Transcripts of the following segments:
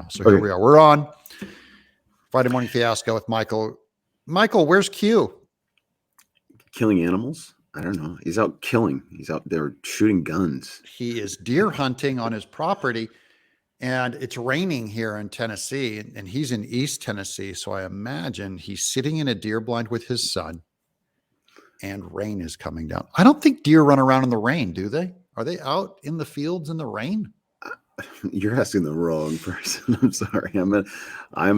now. So here we are. We're on Friday Morning Fiasco with Michael. Michael, where's Q? Killing animals? I don't know. He's out killing. He's out there shooting guns. He is deer hunting on his property, and it's raining here in Tennessee, and he's in East Tennessee. So I imagine he's sitting in a deer blind with his son, and rain is coming down. I don't think deer run around in the rain, do they? Are they out in the fields in the rain? You're asking the wrong person. I'm sorry. I'm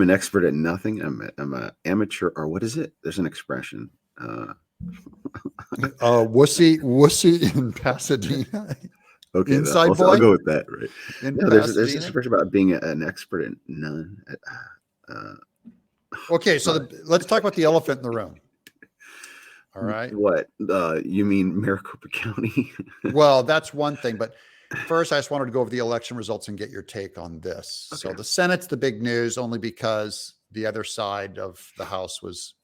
an expert at nothing. I'm an amateur, or what is it? There's an expression. Wussy in Pasadena. Okay, Inside boy. I'll go with that. Right. No, there's this expression about being an expert at none. Okay, so let's talk about the elephant in the room. All right. What? You mean Maricopa County? Well, that's one thing, but first, I just wanted to go over the election results and get your take on this. Okay. So the Senate's the big news only because the other side of the House was,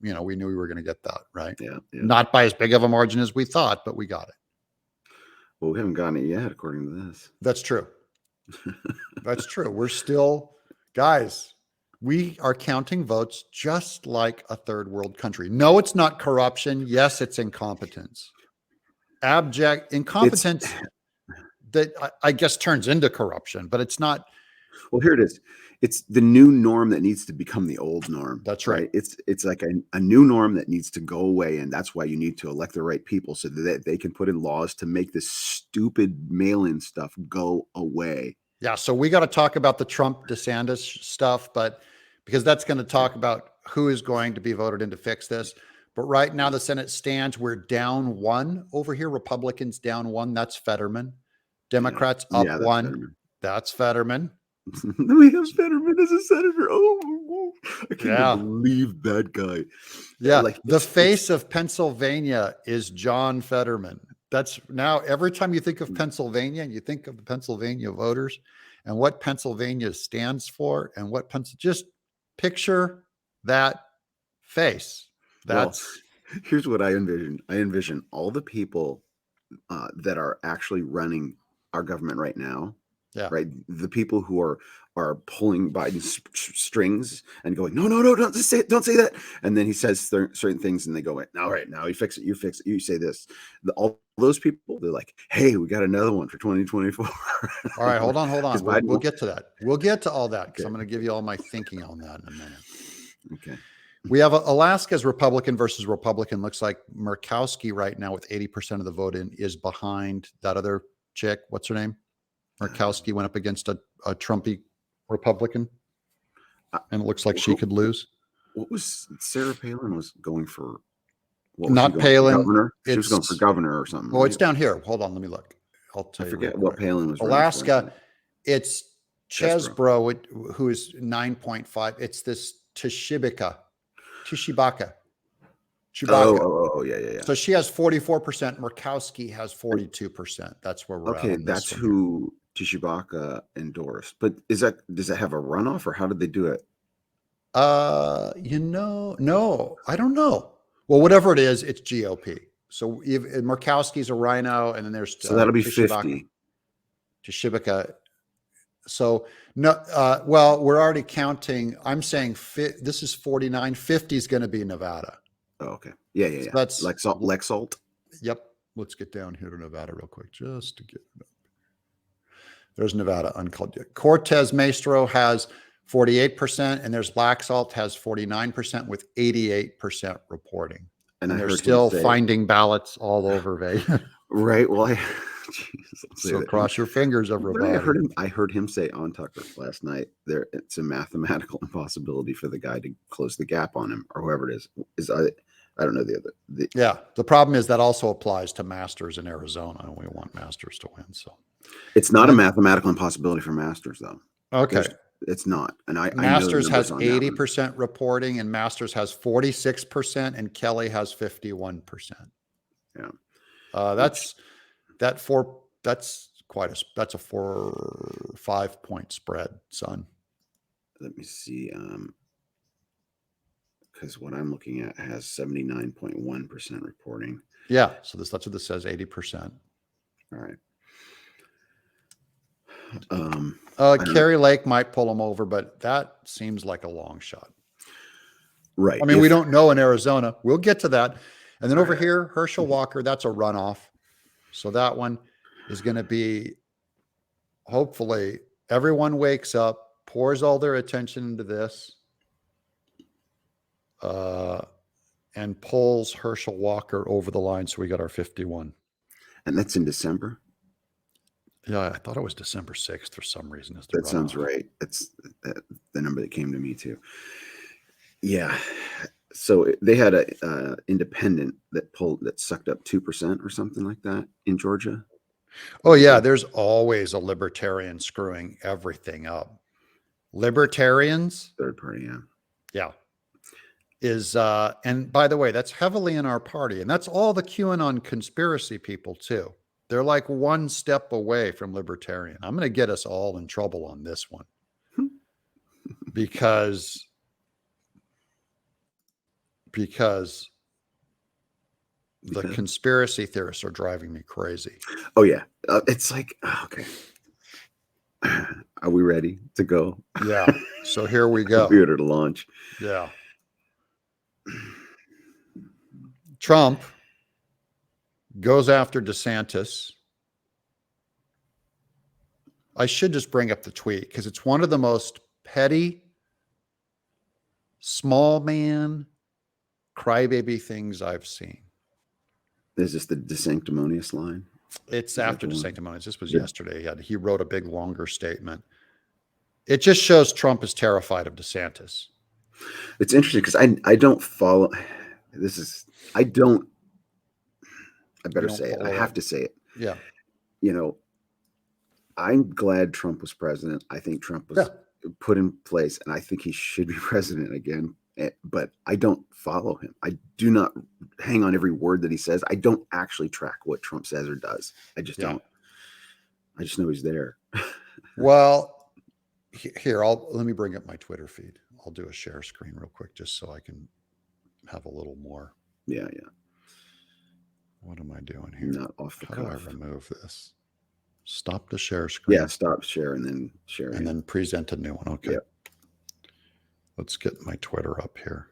we knew we were going to get that, right? Yeah. Not by as big of a margin as we thought, but we got it. Well, we haven't gotten it yet, according to this. That's true. That's true. We're still, guys, we are counting votes just like a third world country. No, it's not corruption. Yes, it's incompetence. Abject incompetence. That I guess turns into corruption, but it's not. Well, here it is. It's the new norm that needs to become the old norm. That's right. It's like a new norm that needs to go away. And that's why you need to elect the right people so that they can put in laws to make this stupid mail-in stuff go away. Yeah. So we got to talk about the Trump DeSantis stuff, but because that's going to talk about who is going to be voted in to fix this. But right now the Senate stands, we're down 1 over here. Republicans down 1. That's Fetterman. Democrats up 1. Fetterman. That's Fetterman. We have Fetterman as a senator. Oh, I can't believe that guy. Yeah, like the face of Pennsylvania is John Fetterman. That's now every time you think of Pennsylvania, you think of the Pennsylvania voters and what Pennsylvania stands for and what just picture that face. Here's what I envision. I envision all the people that are actually running our government right now. Yeah. Right. The people who are pulling Biden's strings and going, no, don't say that. And then he says certain things and they go, all right, now you fix it. You fix it. You say this. All those people, they're like, hey, we got another one for 2024. All right. Hold on. We'll get to that. We'll get to all that because I'm going to give you all my thinking on that in a minute. Okay. We have Alaska's Republican versus Republican. Looks like Murkowski right now with 80% of the vote in is behind that other chick. What's her name? Murkowski went up against a Trumpy Republican, and it looks like she could lose. What was Sarah Palin was going for? Not Palin. Governor? She was going for governor or something. Well, it's down here. Hold on, let me look. I'll tell you. I forget what Palin was. Alaska. It's Chesbro, who is 9.5. It's this Tishibaka. Oh, yeah. So she has 44%. Murkowski has 42%. That's where we're at. Okay, that's who Tishibaka endorsed. But does that have a runoff or how did they do it? No, I don't know. Well, whatever it is, it's GOP. So Murkowski's a rhino, and then there's so that'll be 50. Tishibaka. So no, well, we're already counting. I'm saying this is 49. 50 is going to be Nevada. Oh, okay. Yeah. So that's Lexalt. Yep. Let's get down here to Nevada real quick, just to get it up. There's Nevada uncalled. Cortez Maestro has 48%, and there's Laxalt has 49% with 88% reporting. And they're still finding ballots all over Vegas. Right. Well, so cross your fingers over Nevada. I heard him say on Tucker last night. It's a mathematical impossibility for the guy to close the gap on him, or whoever it is. I don't know the other. Yeah. The problem is that also applies to Masters in Arizona, and we want Masters to win. So it's not a mathematical impossibility for Masters, though. Okay. It's not. And Masters has 80% reporting, and Masters has 46%, and Kelly has 51%. Yeah. That's quite a 4 or 5 point spread, son. Let me see. Because what I'm looking at has 79.1% reporting. Yeah. So that's what this says, 80%. All right. I don't- Kerry Lake might pull him over, but that seems like a long shot. right. I mean, we If- don't know in Arizona. We'll get to that. And then over Right. here, Herschel Walker, that's a runoff. So that one is going to be, hopefully, everyone wakes up, pours all their attention into this, and pulls Herschel Walker over the line. So we got our 51. And that's in December. Yeah, I thought it was December 6th for some reason. That sounds right. That's the number that came to me too. Yeah. So they had a independent that sucked up 2% or something like that in Georgia. Oh yeah, there's always a libertarian screwing everything up. Libertarians, Third party, yeah. yeah, is and by the way, that's heavily in our party, and that's all the QAnon conspiracy people too. They're like one step away from libertarian. I'm going to get us all in trouble on this one because the conspiracy theorists are driving me crazy. Oh yeah, it's like okay. Are we ready to go? Yeah. So here we go. Computer to launch. Yeah. Trump goes after DeSantis. I should just bring up the tweet because it's one of the most petty, small man, crybaby things I've seen. Is this the DeSanctimonious line? It's after DeSanctimonious. This was yesterday. He wrote a big, longer statement. It just shows Trump is terrified of DeSantis. It's interesting because I don't follow. I better say it. I have to say it. Yeah. You know, I'm glad Trump was president. I think Trump was put in place, and I think he should be president again. But I don't follow him. I do not hang on every word that he says. I don't actually track what Trump says or does. I just don't. I just know he's there. Well, here, let me bring up my Twitter feed. I'll do a share screen real quick just so I can have a little more. Yeah. What am I doing here? Not off the cuff. cuff. How do I remove this? Stop the share screen. Yeah, stop share and then share. And then present a new one. Okay. Yep. Let's get my Twitter up here.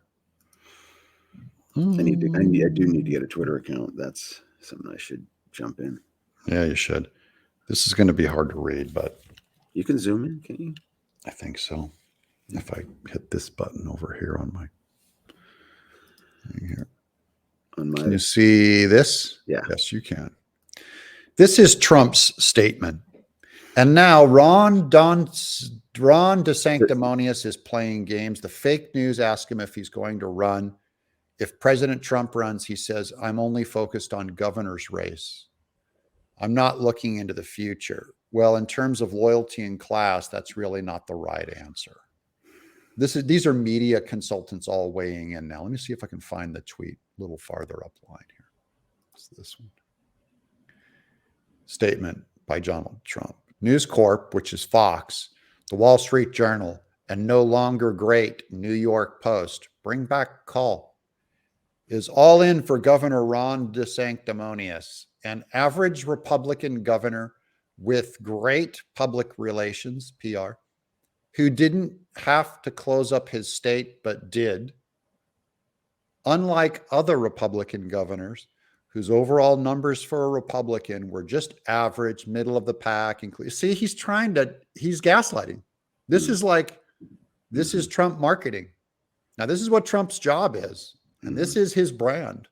I do need to get a Twitter account. That's something I should jump in. Yeah, you should. This is going to be hard to read, but you can zoom in, can't you? I think so. If I hit this button over here on my here. Can you see this? Yeah. Yes, you can. This is Trump's statement. And now Ron DeSanctimonious is playing games. The fake news ask him if he's going to run. If President Trump runs, he says, I'm only focused on governor's race. I'm not looking into the future. Well, in terms of loyalty and class, that's really not the right answer. These are media consultants all weighing in now. Let me see if I can find the tweet a little farther up the line here. It's this one. Statement by Donald Trump. News Corp, which is Fox, the Wall Street Journal, and no longer great New York Post, bring back call, is all in for Governor Ron DeSanctimonious, an average Republican governor with great public relations, PR, who didn't have to close up his state, but did. Unlike other Republican governors, whose overall numbers for a Republican were just average, middle of the pack. See, he's gaslighting. This is Trump marketing. Now, this is what Trump's job is, and this is his brand.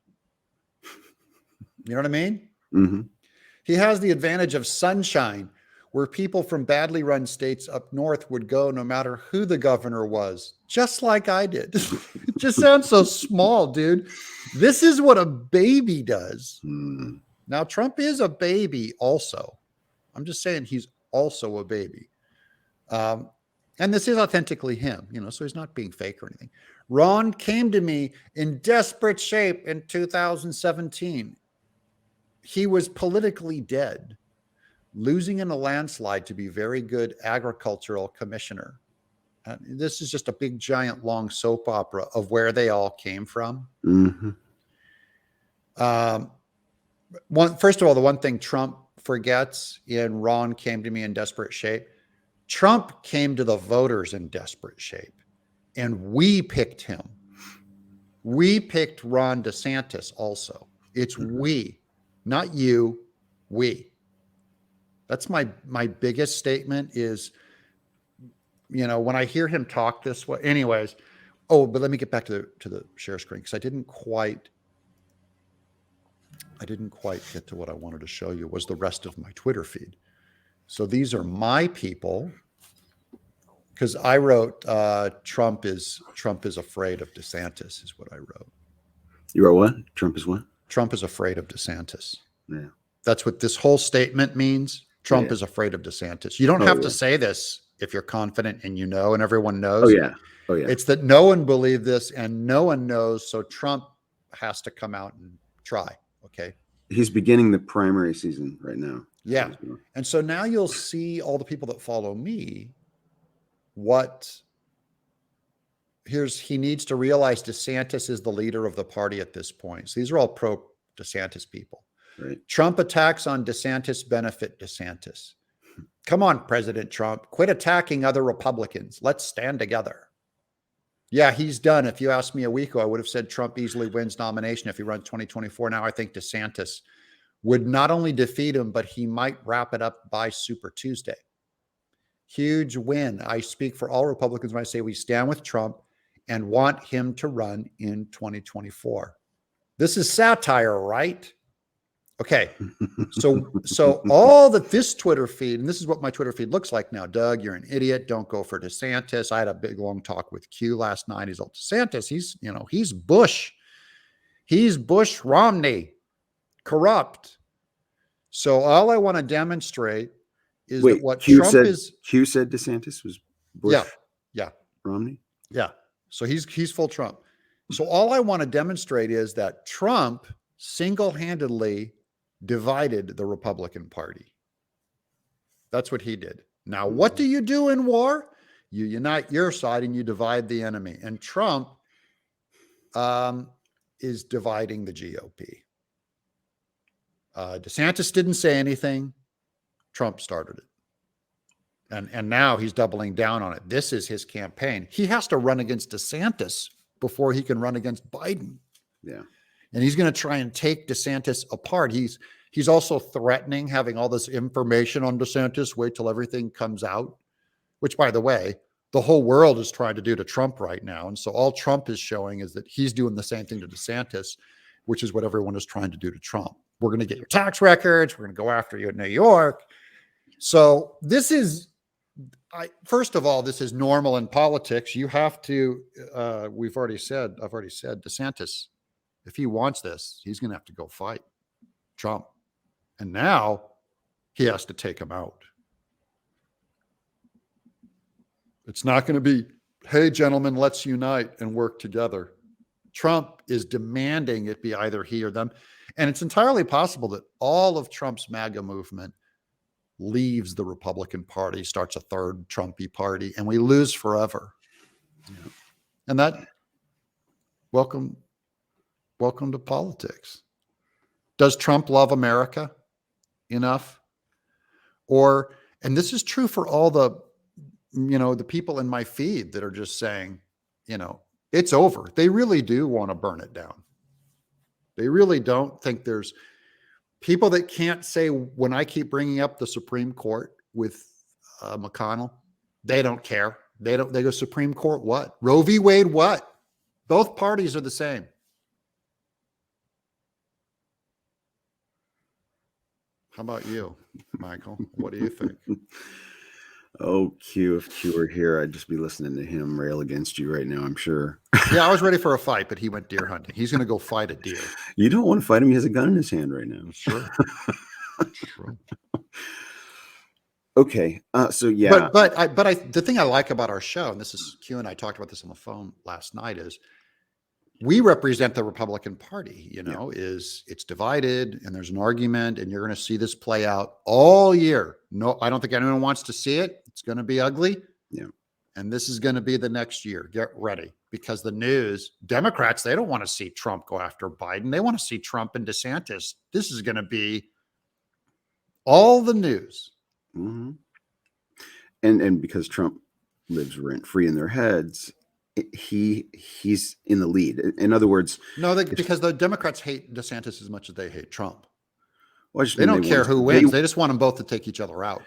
You know what I mean? Mm-hmm. He has the advantage of sunshine, where people from badly run states up north would go no matter who the governor was, just like I did. It just sounds so small, dude. This is what a baby does. Mm. Now, Trump is a baby also. I'm just saying he's also a baby. And this is authentically him, so he's not being fake or anything. Ron came to me in desperate shape in 2017. He was politically dead, losing in a landslide to be very good agricultural commissioner. This is just a big, giant, long soap opera of where they all came from. Mm-hmm. First of all, the one thing Trump forgets in Ron came to me in desperate shape. Trump came to the voters in desperate shape, and we picked him. We picked Ron DeSantis also. It's we, not you, we. That's my biggest statement is, when I hear him talk this way, anyways. Oh, but let me get back to the share screen because I didn't quite get to what I wanted to show you was the rest of my Twitter feed. So these are my people because I wrote Trump is afraid of DeSantis is what I wrote. You wrote what? Trump is what? Trump is afraid of DeSantis. Yeah. That's what this whole statement means. Trump is afraid of DeSantis. You don't have to say this if you're confident and and everyone knows. Oh, yeah. It's that no one believed this and no one knows. So Trump has to come out and try. Okay. He's beginning the primary season right now. Yeah. And so now you'll see all the people that follow me. He needs to realize DeSantis is the leader of the party at this point. So these are all pro DeSantis people. Right. Trump attacks on DeSantis benefit DeSantis. Come on, President Trump, quit attacking other Republicans. Let's stand together. Yeah, he's done. If you asked me a week ago, I would have said Trump easily wins nomination if he runs 2024. Now I think DeSantis would not only defeat him, but he might wrap it up by Super Tuesday. Huge win. I speak for all Republicans when I say we stand with Trump and want him to run in 2024. This is satire, right? Okay. So all that this Twitter feed, and this is what my Twitter feed looks like now. Doug, you're an idiot. Don't go for DeSantis. I had a big long talk with Q last night. He's all DeSantis. He's Bush. He's Bush Romney. Corrupt. So all I want to demonstrate is that what Trump is. Q said DeSantis was Bush. Yeah. Romney. Yeah. So he's full Trump. So all I want to demonstrate is that Trump single-handedly divided the Republican Party. That's what he did. Now, what do you do in war? You unite your side and you divide the enemy. And Trump is dividing the GOP. DeSantis didn't say anything. Trump started it. And now he's doubling down on it. This is his campaign. He has to run against DeSantis before he can run against Biden. Yeah. And he's going to try and take DeSantis apart. He's also threatening having all this information on DeSantis. Wait till everything comes out, which, by the way, the whole world is trying to do to Trump right now. And so all Trump is showing is that he's doing the same thing to DeSantis, which is what everyone is trying to do to Trump. We're going to get your tax records. We're going to go after you in New York. So this is, first of all, this is normal in politics. You have to, I've already said, DeSantis, if he wants this, he's going to have to go fight Trump. And now he has to take him out. It's not going to be, hey, gentlemen, let's unite and work together. Trump is demanding it be either he or them. And it's entirely possible that all of Trump's MAGA movement leaves the Republican Party, starts a third Trumpy party, and we lose forever. Yeah. And that, welcome to politics. Does Trump love America enough? And this is true for all the people in my feed that are just saying, it's over. They really do want to burn it down. They really don't think there's people that can't say, when I keep bringing up the Supreme Court with McConnell, they don't care. They go, Supreme Court, what? Roe v. Wade, what? Both parties are the same. How about you, Michael? What do you think? Oh, Q, if Q were here, I'd just be listening to him rail against you right now, I'm sure. Yeah, I was ready for a fight, but he went deer hunting. He's going to go fight a deer. You don't want to fight him. He has a gun in his hand right now. Sure. True. Okay. So yeah. But the thing I like about our show, and this is Q and I talked about this on the phone last night, is we represent the Republican Party, it's divided and there's an argument, and you're going to see this play out all year. No, I don't think anyone wants to see it. It's going to be ugly. Yeah. And this is going to be the next year. Get ready, because the news, Democrats, they don't want to see Trump go after Biden. They want to see Trump and DeSantis. This is going to be All the news. Mm-hmm. And because Trump lives rent free in their heads, he's in the lead. In other words, No, because the Democrats hate DeSantis as much as they hate Trump. well, I just They mean don't care who wins. They just want them both to take each other out.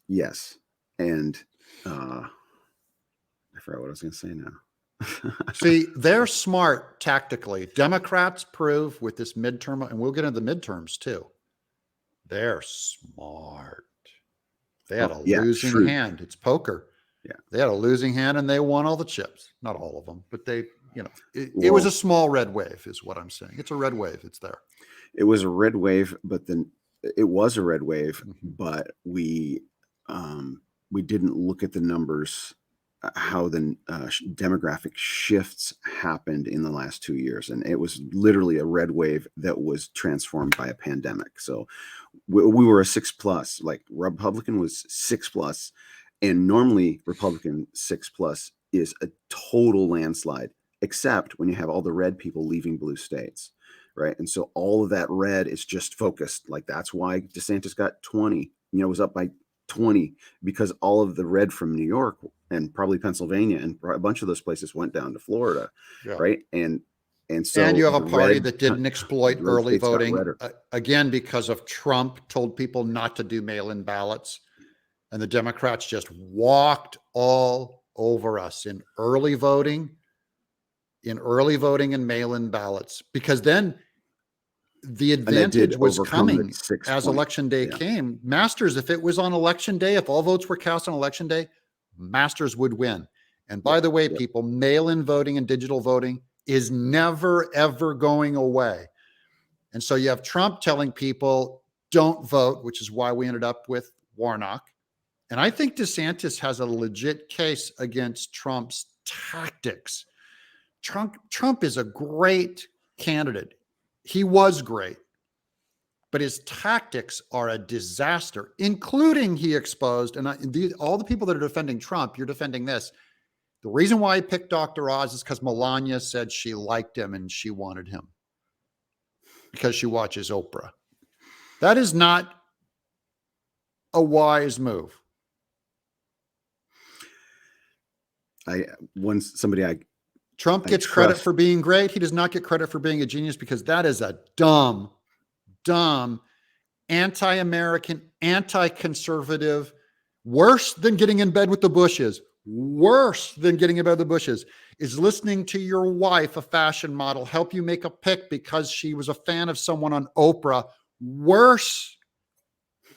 Yes, and I forgot what I was going to say now. See, they're smart tactically. Democrats prove with this midterm, and we'll get into the midterms too. They're smart. They had a losing hand. It's poker. Yeah. They had a losing hand and they won all the chips. Not all of them, but they, it was a small red wave is what I'm saying. It's a red wave. It's there. It was a red wave, but then it was a red wave, but we didn't look at the numbers, how the demographic shifts happened in the last 2 years. And it was literally a red wave that was transformed by a pandemic. So we were a 6+, like Republican was 6+. And normally Republican 6+ is a total landslide, except when you have all the red people leaving blue states. Right. And so all of that red is just focused. Like that's why DeSantis got 20, was up by 20, because all of the red from New York and probably Pennsylvania and a bunch of those places went down to Florida. Yeah. Right. And so you have a party that didn't exploit early voting again, because of Trump told people not to do mail-in ballots. And the Democrats just walked all over us in early voting and mail-in ballots, because then the advantage was coming as election day came. Masters, if it was on election day, if all votes were cast on election day, Masters would win. And by the way, people, mail-in voting and digital voting is never, ever going away. And so you have Trump telling people don't vote, which is why we ended up with Warnock. And I think DeSantis has a legit case against Trump's tactics. Trump is a great candidate. He was great, but his tactics are a disaster, including he exposed, and all the people that are defending Trump, you're defending this. The reason why he picked Dr. Oz is because Melania said she liked him and she wanted him because she watches Oprah. That is not a wise move. Trump gets credit for being great. He does not get credit for being a genius, because that is a dumb, anti-American, anti-conservative, worse than getting in bed with the Bushes, is listening to your wife, a fashion model, help you make a pick because she was a fan of someone on Oprah. Worse.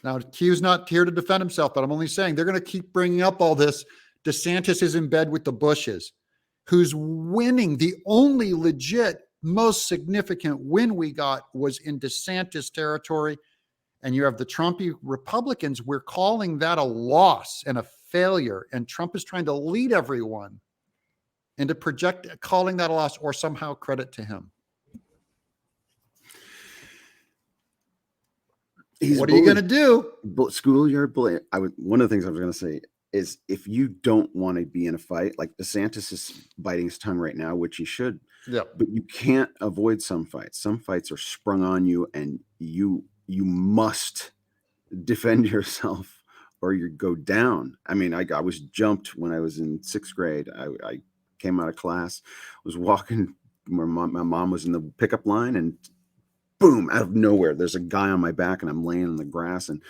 Now, Q's not here to defend himself, but I'm only saying they're going to keep bringing up all this. DeSantis is in bed with the Bushes. Who's winning? The only legit, most significant win we got was in DeSantis territory. And you have the Trumpy Republicans. We're calling that a loss and a failure. And Trump is trying to lead everyone into calling that a loss or somehow credit to him. What are you going to do? Schoolyard bully. One of the things I was going to say is, if you don't want to be in a fight, like DeSantis is biting his tongue right now, which he should, but you can't avoid some fights. Some fights are sprung on you, and you must defend yourself or you go down. I mean, I was jumped when I was in 6th grade. I came out of class, was walking where my mom was in the pickup line, and boom, out of nowhere, there's a guy on my back, and I'm laying in the grass, and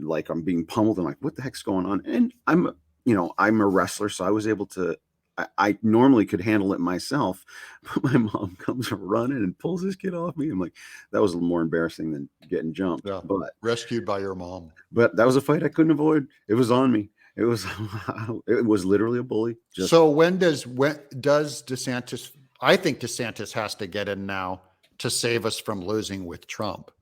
like I'm being pummeled. I'm like, what the heck's going on? And I'm a wrestler, so I was able to. I normally could handle it myself, but my mom comes running and pulls this kid off me. I'm like, that was a little more embarrassing than getting jumped. Yeah, but rescued by your mom. But that was a fight I couldn't avoid. It was on me. It was literally a bully. So when does DeSantis? I think DeSantis has to get in now to save us from losing with Trump.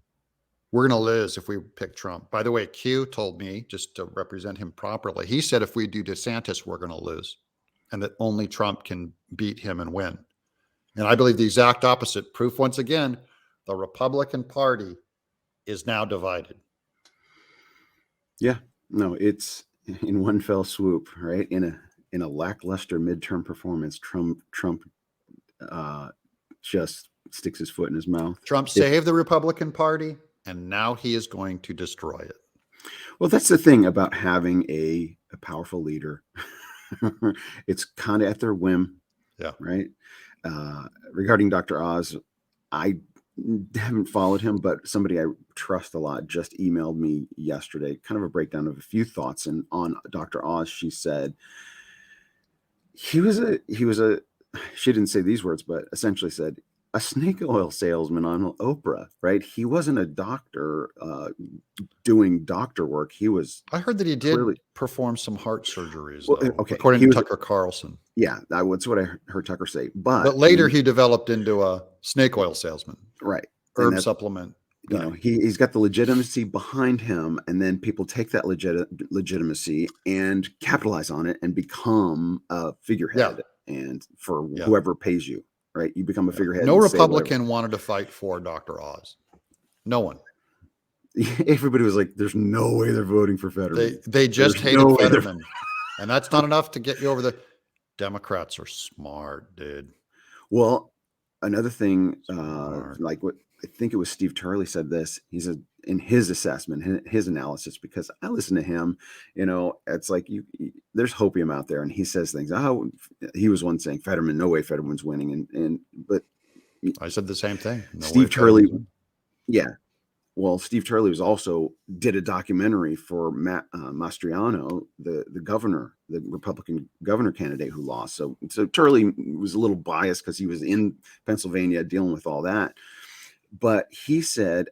We're going to lose if we pick Trump. By the way, Q told me, just to represent him properly, he said if we do DeSantis, we're going to lose, and that only Trump can beat him and win. And I believe the exact opposite. Proof once again, the Republican Party is now divided. Yeah, no, it's in one fell swoop, right? In a lackluster midterm performance, Trump just sticks his foot in his mouth. Trump saved the Republican Party. and now he is going to destroy it. Well, that's the thing about having a powerful leader. It's kind of at their whim. Yeah. Right. Regarding Dr. Oz, I haven't followed him, but somebody I trust a lot just emailed me yesterday, kind of a breakdown of a few thoughts. And on Dr. Oz, she said he was a, she didn't say these words, but essentially said a snake oil salesman on Oprah, right? He wasn't a doctor doing doctor work. He was I heard that he did clearly perform some heart surgeries, well, though, okay. according He to was, Tucker Carlson. yeah, that's what I heard Tucker say. But later he developed into a snake oil salesman, right. herb supplement guy. You know, he's got the legitimacy behind him, and then people take that legitimacy and capitalize on it and become a figurehead. And for whoever pays you, right? You become a figurehead. No Republican wanted to fight for Dr. Oz. No one. Everybody was like, "There's no way they're voting for Fetterman." They just hated Fetterman, and that's not enough to get you over the. Democrats are smart, dude. Well, another thing, like what I think it was Steve Turley said this. He's in his assessment, his analysis, because I listen to him. You know, it's like there's hopium out there, and he says things. Oh, he was one saying Fetterman, no way Fetterman's winning, but I said the same thing. No Steve Turley, yeah. Well, Steve Turley did a documentary for Mastriano, the governor, the Republican governor candidate who lost. So Turley was a little biased because he was in Pennsylvania dealing with all that. But he said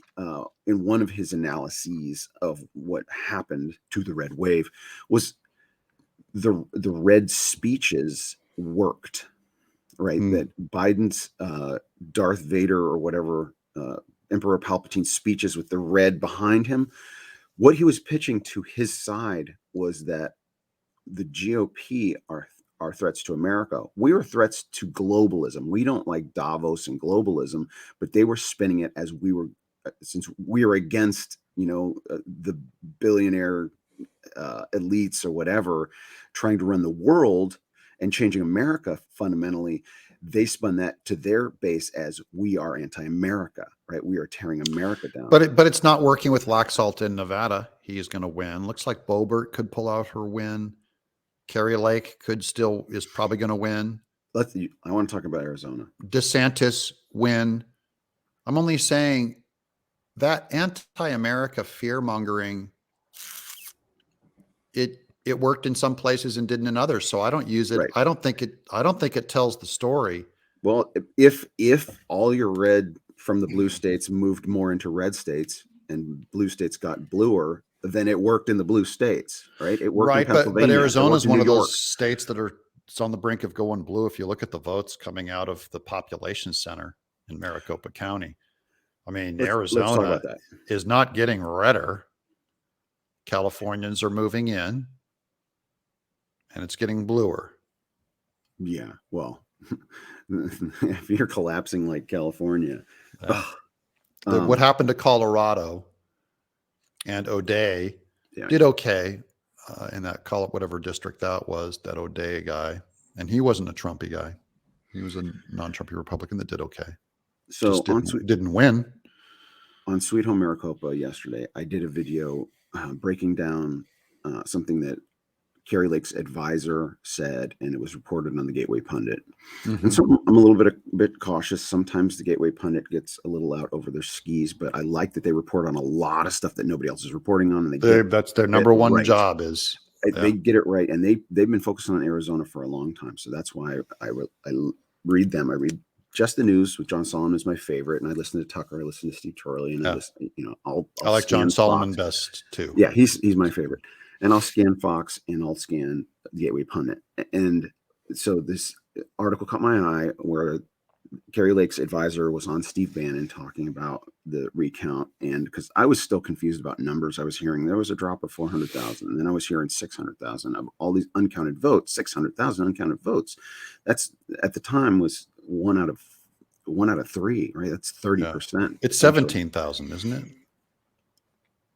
in one of his analyses of what happened to the red wave was the red speeches worked, right? That Biden's Darth Vader or whatever Emperor Palpatine's speeches with the red behind him, what he was pitching to his side was that the GOP are threats to America. We are threats to globalism. We don't like Davos and globalism, but they were spinning it as since we are against, the billionaire elites or whatever trying to run the world and changing America fundamentally. They spun that to their base as we are anti-America, right? We are tearing America down. But it's not working with Laxalt in Nevada. He is going to win. Looks like Boebert could pull out her win. Carrie Lake is probably going to win. I want to talk about Arizona. DeSantis win. I'm only saying that anti-America fear-mongering, it worked in some places and didn't in others. So I don't use it. Right. I don't think it tells the story. Well, if all your red from the blue states moved more into red states and blue states got bluer, then it worked in the blue states, right? It worked in Pennsylvania. But Arizona is one of those states it's on the brink of going blue. If you look at the votes coming out of the population center in Maricopa County, I mean, Arizona is not getting redder. Californians are moving in. And it's getting bluer. Yeah, well, if you're collapsing like California. What happened to Colorado and O'Day did okay in that, call it whatever district that was, that O'Day guy. And he wasn't a Trumpy guy. He was a non-Trumpy Republican that did okay. So didn't win. On Sweet Home Maricopa yesterday, I did a video breaking down something that Carrie Lake's advisor said, and it was reported on the Gateway Pundit. Mm-hmm. And so I'm a little bit cautious. Sometimes the Gateway Pundit gets a little out over their skis, but I like that they report on a lot of stuff that nobody else is reporting on. And that's their number one job is. They get it right. And they've been focusing on Arizona for a long time. So that's why I read them. I read Just the News with John Solomon is my favorite. And I listen to Tucker. I listen to Steve Turley. And I like John Solomon best too. Yeah, he's my favorite. And I'll scan Fox and I'll scan the Gateway Pundit. And so this article caught my eye where Carrie Lake's advisor was on Steve Bannon talking about the recount. And because I was still confused about numbers, I was hearing there was a drop of 400,000. And then I was hearing 600,000 of all these uncounted votes, 600,000 uncounted votes. That's at the time was one out of three, right? That's 30%. It's 17,000, isn't it?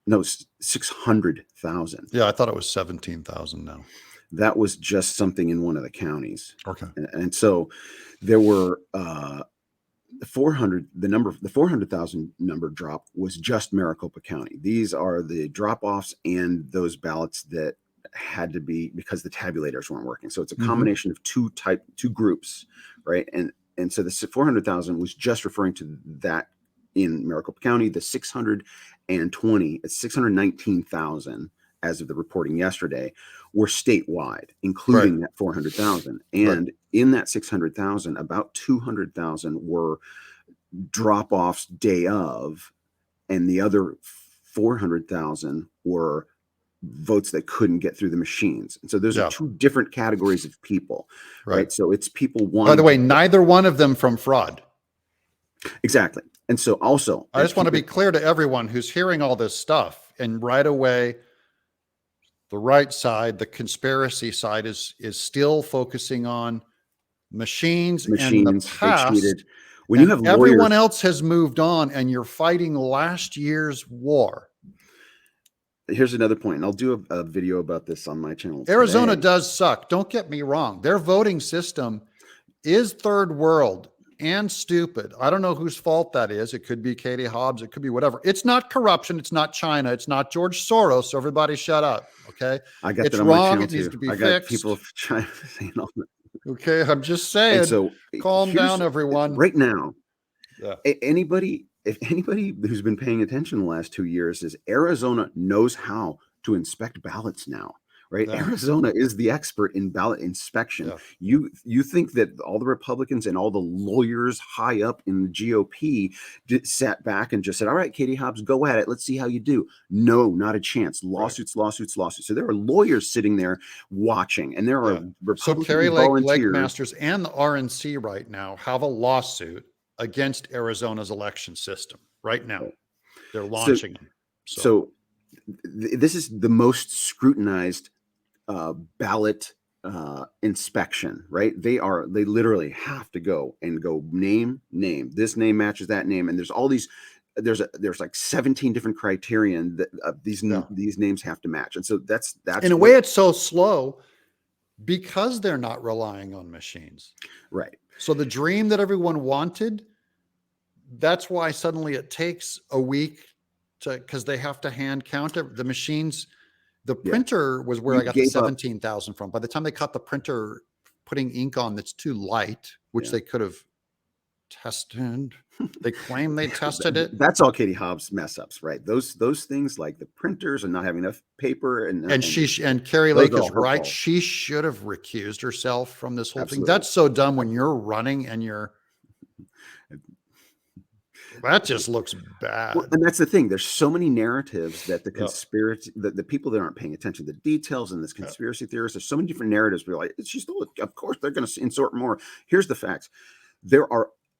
No, 600,000. Yeah, I thought it was 17,000 now. That was just something in one of the counties. Okay. And so there were the 400,000 number drop was just Maricopa County. These are the drop-offs and those ballots that had to be because the tabulators weren't working. So it's a combination of two groups, right? And so the 400,000 was just referring to that in Maricopa County. The 619,000 as of the reporting yesterday were statewide, including that 400,000. And in that 600,000, about 200,000 were drop-offs day of, and the other 400,000 were votes that couldn't get through the machines. And so those are two different categories of people, right? So it's people By the way, neither one of them from fraud. Exactly. And so also, I just want to be clear to everyone who's hearing all this stuff, and right away, the right side, the conspiracy side is still focusing on machines in the past. When you have lawyers, everyone else has moved on and you're fighting last year's war. Here's another point, and I'll do a video about this on my channel today. Arizona does suck. Don't get me wrong. Their voting system is third world and stupid. I don't know whose fault that is. It could be Katie Hobbs. It could be whatever. It's not corruption. It's not China. It's not George Soros. So everybody shut up. Okay. I got it's that on wrong. My channel it needs too. to be I fixed. got people trying to say all that. Okay. I'm just saying. And so calm down, everyone. Right now, if anybody who's been paying attention the last 2 years is Arizona knows how to inspect ballots now. Right. Arizona is the expert in ballot inspection. You think that all the Republicans and all the lawyers high up in the GOP sat back and just said, all right, Katie Hobbs, go at it. Let's see how you do. No, not a chance. Lawsuits. So there are lawyers sitting there watching, and there are Republican Carrie volunteers. Lake Masters and the RNC right now have a lawsuit against Arizona's election system right now. They're launching them. So this is the most scrutinized ballot inspection, right? They literally have to go name. This name matches that name, and there's all these. There's like 17 different criterion that these names have to match, and so that's in a way it's so slow because they're not relying on machines, right? So the dream that everyone wanted, that's why suddenly it takes a week because they have to hand count the machines. The printer was where I got the 17,000 from. By the time they caught the printer putting ink on that's too light, which they could have tested, they claim they tested it. That's all Katie Hobbs mess ups, right? Those things like the printers and not having enough paper and Carrie Lake is right. She should have recused herself from this whole thing. That's so dumb when you're running and that just looks bad. Well, and that's the thing. There's so many narratives that the conspiracy, the people that aren't paying attention to the details and this conspiracy theorists, there's so many different narratives. We're like, of course they're going to insert more. Here's the facts.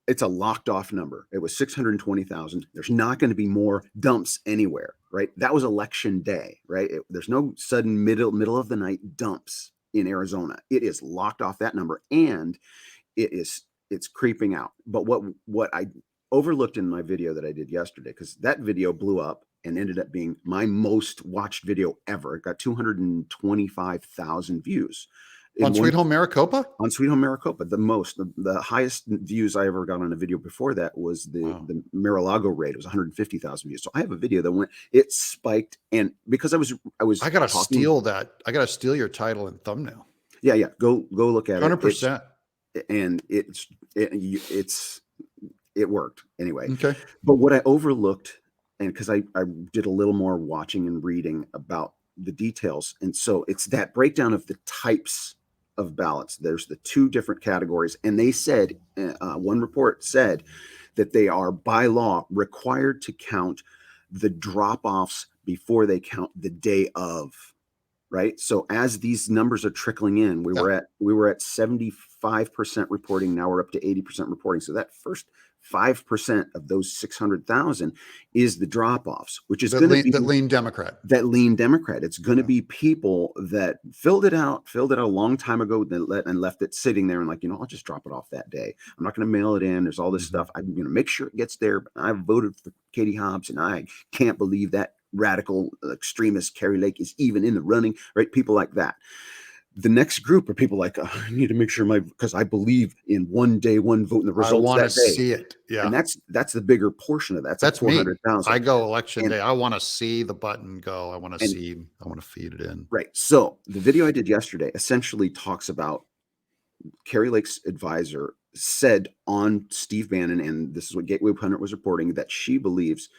It's a locked off number. It was 620,000. There's not going to be more dumps anywhere, right? That was election day, right? There's no sudden middle of the night dumps in Arizona. It is locked off that number, and it's creeping out. But what I overlooked in my video that I did yesterday, because that video blew up and ended up being my most watched video ever. It got 225,000 views. On Sweet Home Maricopa? On Sweet Home Maricopa, the highest views I ever got on a video before that was the Mar-a-Lago raid. It was 150,000 views. So I have a video that it spiked, and because I gotta steal that. I gotta steal your title and thumbnail. Yeah. Go look at 100%. And it worked anyway. Okay. But what I overlooked, and because I did a little more watching and reading about the details, and so it's that breakdown of the types of ballots. There's the two different categories, and they said one report said that they are by law required to count the drop-offs before they count the day of. Right. So as these numbers are trickling in, we were at 75% reporting. Now we're up to 80% reporting. So that first 5% of those 600,000 is the drop-offs, which is going to be the lean Democrat. That lean Democrat. It's going to be people that filled it out a long time ago and left it sitting there and like, I'll just drop it off that day. I'm not going to mail it in. There's all this stuff. I'm going to make sure it gets there. But I voted for Katie Hobbs, and I can't believe that radical extremist Carrie Lake is even in the running, right? People like that. The next group are people like, oh, I need to make sure because I believe in one day, one vote, and the I results want to that day. see it. Yeah. And that's the bigger portion of that. That's like me. 400,000. I go election And- day. I want to see the button go. I want to and- see, I want to feed it in. Right. So the video I did yesterday essentially talks about Carrie Lake's advisor said on Steve Bannon, and this is what Gateway Pundit was reporting, that she believes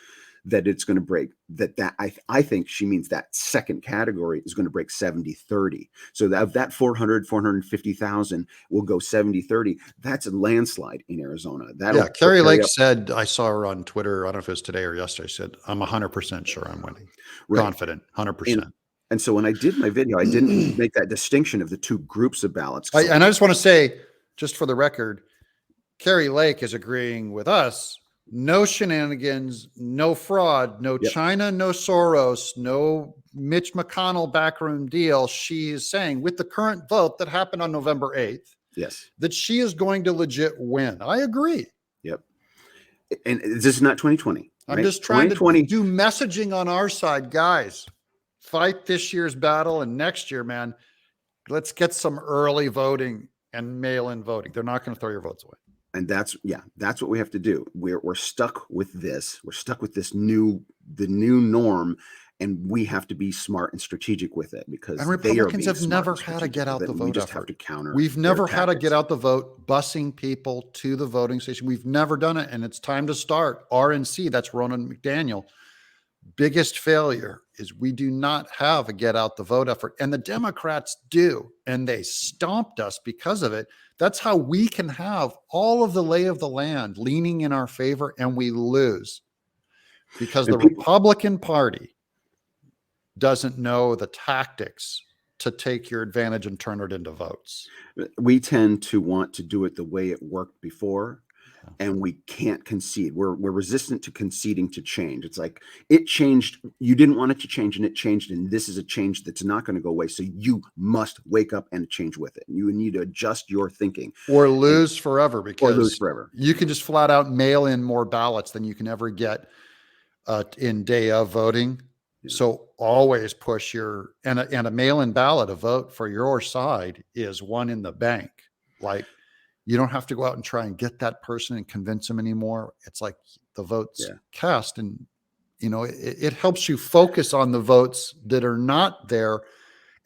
that it's going to break that I think she means that second category is going to break 70-30. So that 450,000 will go 70-30. That's a landslide in Arizona. Yeah, Carrie Lake said, I saw her on Twitter, I don't know if it was today or yesterday, said, I'm 100% sure I'm winning. Right. Confident, 100%. And so when I did my video, I didn't make that distinction of the two groups of ballots. And I just want to say, just for the record, Carrie Lake is agreeing with us. No shenanigans, no fraud, no China, no Soros, no Mitch McConnell backroom deal. She is saying with the current vote that happened on November 8th, yes, that she is going to legit win. I agree. Yep. And this is not 2020. I'm right? just trying to do messaging on our side, guys. Fight this year's battle, and next year, man, let's get some early voting and mail-in voting. They're not going to throw your votes away. And that's what we have to do. We're stuck with this. We're stuck with the new norm, and we have to be smart and strategic with it, because and Republicans have never had a get out the vote we just effort. Have to counter. We've never had a get out the vote, busing people to the voting station. We've never done it, and it's time to start. RNC, that's Ronan McDaniel. Biggest failure is we do not have a get out the vote effort, and the Democrats do, and they stomped us because of it. That's how we can have all of the lay of the land leaning in our favor, and we lose because the Republican Party doesn't know the tactics to take your advantage and turn it into votes. We tend to want to do it the way it worked before. And we can't concede. We're resistant to conceding to change. It's like, it changed. You didn't want it to change, and it changed. And this is a change that's not going to go away. So you must wake up and change with it. You need to adjust your thinking, or lose forever, because or lose forever. You can just flat out mail in more ballots than you can ever get in day of voting. Yeah. So always push your and a mail-in ballot, a vote for your side, is one in the bank. Like, you don't have to go out and try and get that person and convince them anymore. It's like the votes cast, and it helps you focus on the votes that are not there.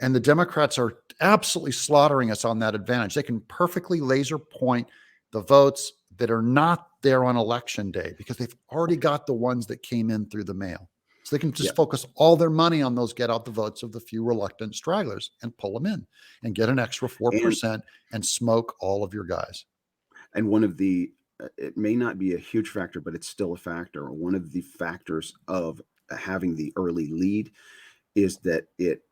And the Democrats are absolutely slaughtering us on that advantage. They can perfectly laser point the votes that are not there on election day, because they've already got the ones that came in through the mail. So they can just focus all their money on those get out the votes of the few reluctant stragglers and pull them in and get an extra 4% and smoke all of your guys. And one of the, it may not be a huge factor, but it's still a factor. One of the factors of having the early lead is that it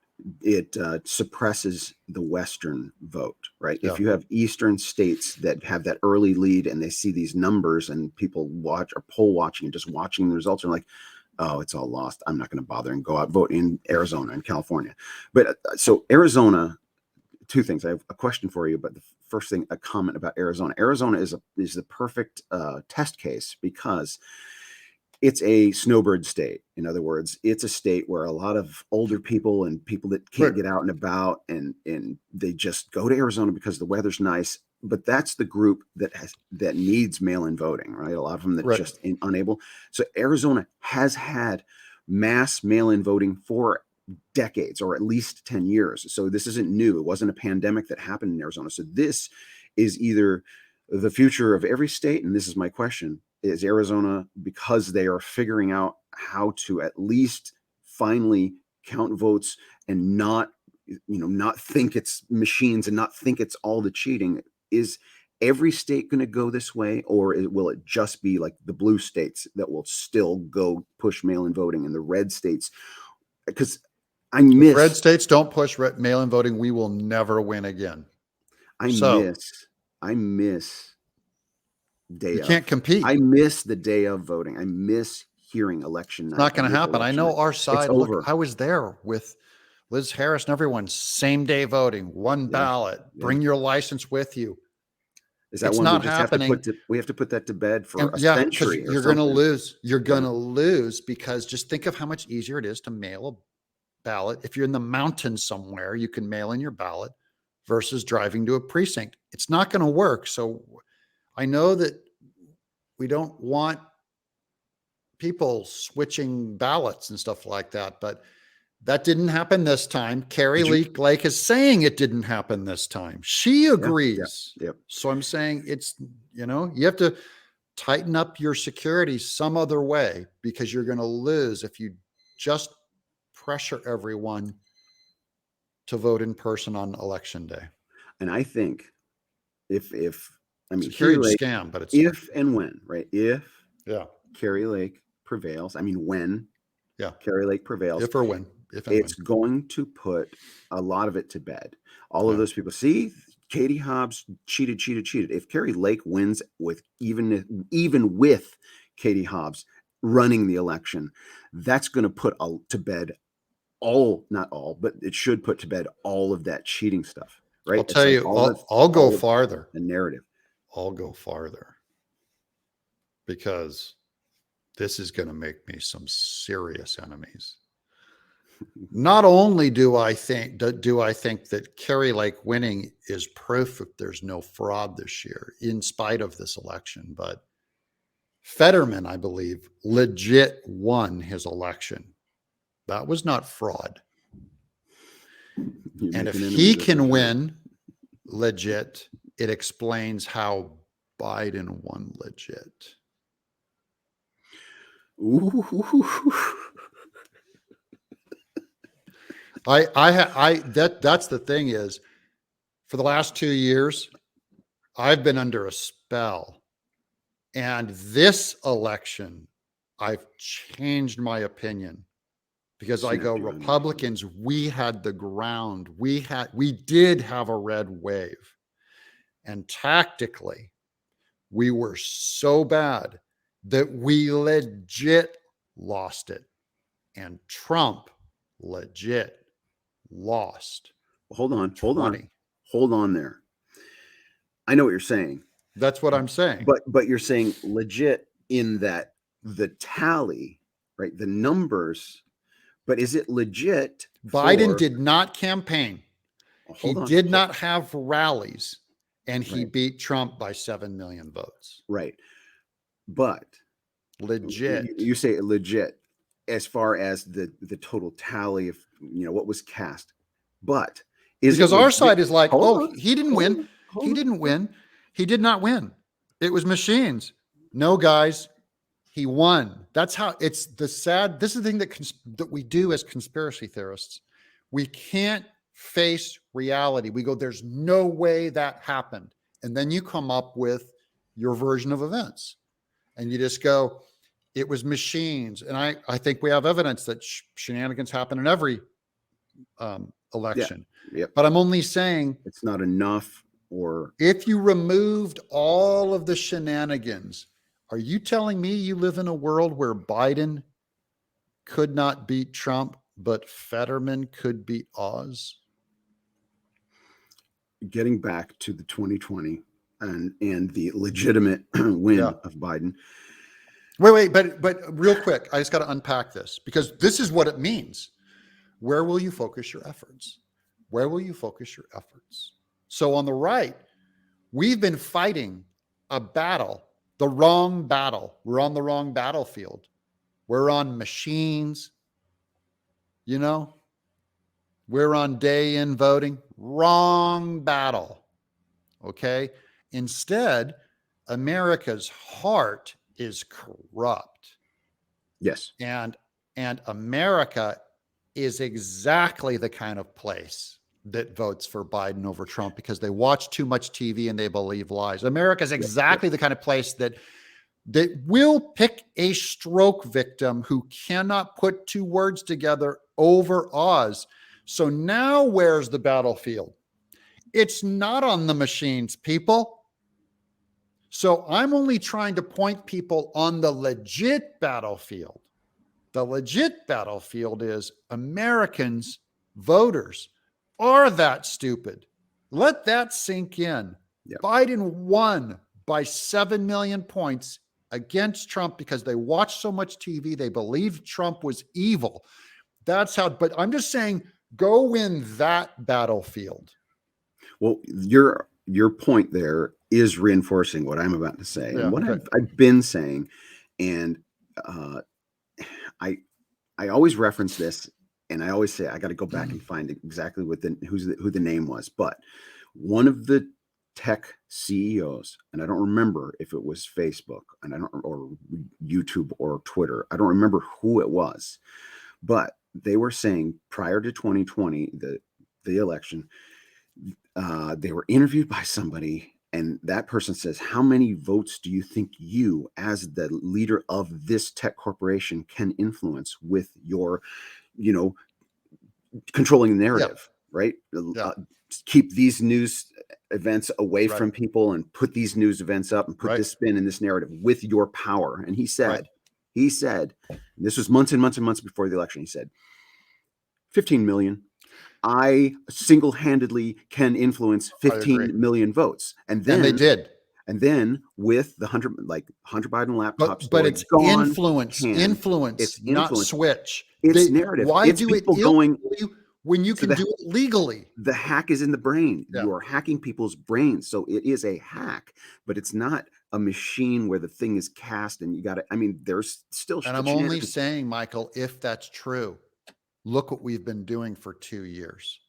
suppresses the Western vote, right? Yeah. If you have Eastern states that have that early lead and they see these numbers, and people watch or poll watching and just watching the results, are like, oh, it's all lost. I'm not going to bother and go out vote in Arizona and California. But so Arizona, two things. I have a question for you, but the first thing, a comment about Arizona. Arizona is the perfect test case, because it's a snowbird state. In other words, it's a state where a lot of older people and people that can't get out and about, and they just go to Arizona because the weather's nice. But that's the group that needs mail-in voting, right? A lot of them that just unable. So Arizona has had mass mail-in voting for decades, or at least 10 years. So this isn't new. It wasn't a pandemic that happened in Arizona. So this is either the future of every state. And this is my question: is Arizona, because they are figuring out how to at least finally count votes and not think it's machines and not think it's all the cheating, is every state going to go this way, or will it just be like the blue states that will still go push mail-in voting, and the red states? Because if red states don't push mail-in voting, we will never win again. I miss day you of. Can't compete. I miss the day of voting. I miss hearing election night. It's not going to happen. I know our side. Look, I was there with Liz Harris and everyone. Same day voting, one ballot. Bring your license with you. Is that it's one not we just happening? We have to put that to bed for a century. You're going to lose. You're going to lose, because just think of how much easier it is to mail a ballot. If you're in the mountains somewhere, you can mail in your ballot versus driving to a precinct. It's not going to work. So I know that we don't want people switching ballots and stuff like that, but that didn't happen this time. Carrie Lake is saying it didn't happen this time. She agrees. Yep. So I'm saying it's, you have to tighten up your security some other way, because you're going to lose if you just pressure everyone to vote in person on election day. And I think if I mean, it's a huge scam, but it's if and when, right? If Carrie Lake prevails, I mean, when Carrie Lake prevails, if or when, it's going to put a lot of it to bed. All of those people, see, Katie Hobbs cheated. If Carrie Lake wins with even with Katie Hobbs running the election, that's going to put to bed not all, but it should put to bed all of that cheating stuff, right? I'll tell you, I'll go farther. The narrative. I'll go farther, because this is going to make me some serious enemies. Not only do I think that Carrie Lake winning is proof that there's no fraud this year, in spite of this election, but Fetterman, I believe, legit won his election. That was not fraud. And if he can win legit, it explains how Biden won legit. Ooh. That's the thing is, for the last 2 years, I've been under a spell. And this election, I've changed my opinion, because I go, Republicans, we had the ground. We did have a red wave. And tactically, we were so bad that we legit lost it. And Trump legit lost. Hold on there. I know what you're saying. That's what I'm saying. But you're saying legit in that the tally, right? The numbers, but is it legit? Biden did not campaign. He did not have rallies, and he beat Trump by 7 million votes. Right. But legit. You say legit as far as the total tally of what was cast. But because our side is like, he didn't win. He didn't win. He did not win. It was machines. No, guys, he won. That's how it's this is the thing that we do as conspiracy theorists. We can't face reality. We go, there's no way that happened. And then you come up with your version of events. And you just go, it was machines. And I think we have evidence that shenanigans happen in every election. Yeah. But I'm only saying it's not enough. Or if you removed all of the shenanigans, are you telling me you live in a world where Biden could not beat Trump, but Fetterman could beat Oz? Getting back to the 2020 and the legitimate win of Biden. Wait, but real quick, I just got to unpack this, because this is what it means. Where will you focus your efforts? Where will you focus your efforts? So on the right, we've been fighting a battle, the wrong battle. We're on the wrong battlefield. We're on machines, we're on day-in voting. Wrong battle, okay? Instead, America's heart is corrupt. Yes. And America is exactly the kind of place that votes for Biden over Trump, because they watch too much TV and they believe lies. America is exactly the kind of place that will pick a stroke victim who cannot put two words together over Oz. So now where's the battlefield? It's not on the machines, people. So I'm only trying to point people on the legit battlefield. The legit battlefield is Americans, voters, are that stupid. Let that sink in. Yep. Biden won by 7 million points against Trump because they watched so much TV. They believed Trump was evil. That's how, but I'm just saying, go win that battlefield. Well, your point there is reinforcing what I'm about to say Yeah. and what Okay. I've been saying, and uh, I I always reference this, and I always say I got to go back and find exactly what who the name was, but one of the tech CEOs, and I don't remember if it was Facebook, and I don't or YouTube or Twitter. I don't remember who it was, but they were saying prior to 2020, the election, they were interviewed by somebody, and that person says, "How many votes do you think you, as the leader of this tech corporation, can influence with your, you know, controlling the Yeah. narrative, right? Yeah. Keep these news events away Right. from people and put these news events up and put Right. this spin in this narrative with your power." And Right. he said, and this was months and months and months before the election, he said, 15 million. I single-handedly can influence I agree. 15 million votes. And And they then, did. with the Hunter Biden laptop But story it's gone, influence, it's not influence. switch. It's narrative. Why It's do it people going. illegally when you So can do it legally? the hack is in the brain. Yeah. You are hacking people's brains. So it is a hack, but it's not a machine where the thing is cast and you got to, I mean, there's still And I'm only saying, Michael, if that's true, look what we've been doing for 2 years.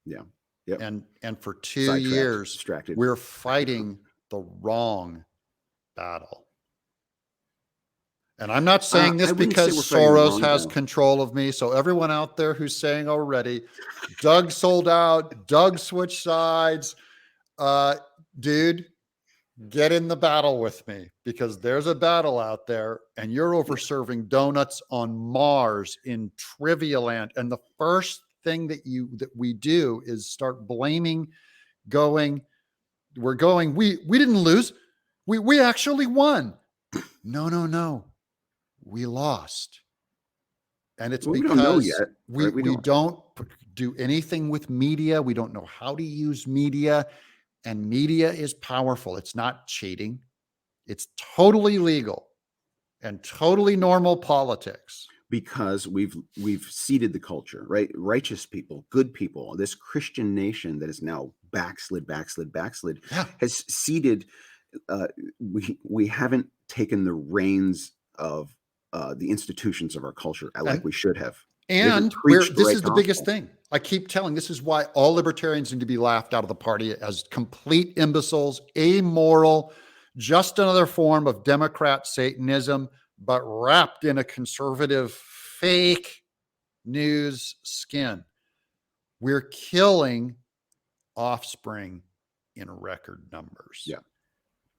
Yeah. Yep. And for 2 years, distracted. we're fighting the wrong battle. And I'm not saying this because Soros has control of me. So everyone out there who's saying already, Doug sold out, Doug switched sides, dude, get in the battle with me, because there's a battle out there and you're over serving donuts on Mars in Trivia Land. And the first thing that we do is start blaming, we didn't lose. We actually won. No. We lost. And it's we because don't know yet, right? we don't do anything with media. We don't know how to use media, and media is powerful. It's not cheating. It's totally legal and totally normal politics. Because we've seeded the culture, right? Righteous people, good people, this Christian nation that is now backslid, Yeah. has seeded. We haven't taken the reins of the institutions of our culture like we should have. And this is the biggest thing. I keep telling, this is why all libertarians need to be laughed out of the party as complete imbeciles, amoral, just another form of Democrat Satanism, but wrapped in a conservative fake news skin. We're killing offspring in record numbers. Yeah.